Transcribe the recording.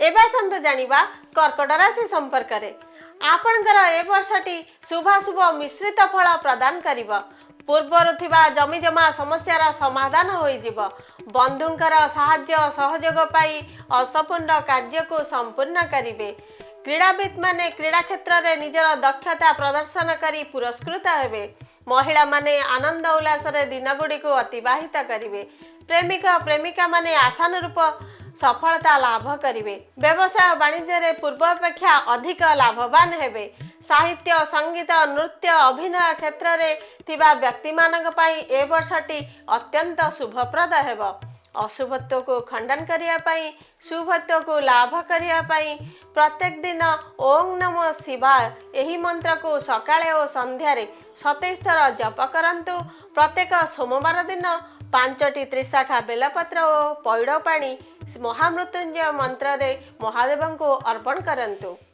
एबे आसंतु जानिबा कर्कट राशि संपर्क रे आपणकर ए वर्षटी शुभाशुभ मिश्रित फल प्रदान करिब। पूर्वर थिबा जमी जमा समस्यार समाधान होई जिवो। बंधुंकर साहाय्य सहयोग पाई असपूर्ण कार्य को संपूर्ण करिवे। क्रीड़ाविद माने क्रीड़ा क्षेत्र में निजर दक्षता प्रदर्शन करी पुरस्कृत हेबे। महिला माने आनंद उल्लास रे दिन गुडी को अतिबाहित करिवे। प्रेमिक प्रेमिका माने आशानुरूप सफलता लाभ करिवे। व्यवसाय वाणिज्य रे पूर्व अपेक्षा अधिक लाभवान हेबे। साहित्य संगीत नृत्य अभिनय क्षेत्र रे थिबा व्यक्ति मानक पई ए वर्षटी अत्यंत शुभप्रद हेबो। अशुभत्व को खंडन करिया पाई शुभत्व को लाभ करिया पाई प्रत्येक दिन ओम नमो शिवाय एही मंत्र को सकाळे और संध्या रे 27 थर जप करंतु। प्रत्येक सोमवार दिन 5टी त्रिशाखा बेलपत्र और पैड़ पानी महामृत्युंजय मंत्र रे महादेव को अर्पण करंतु।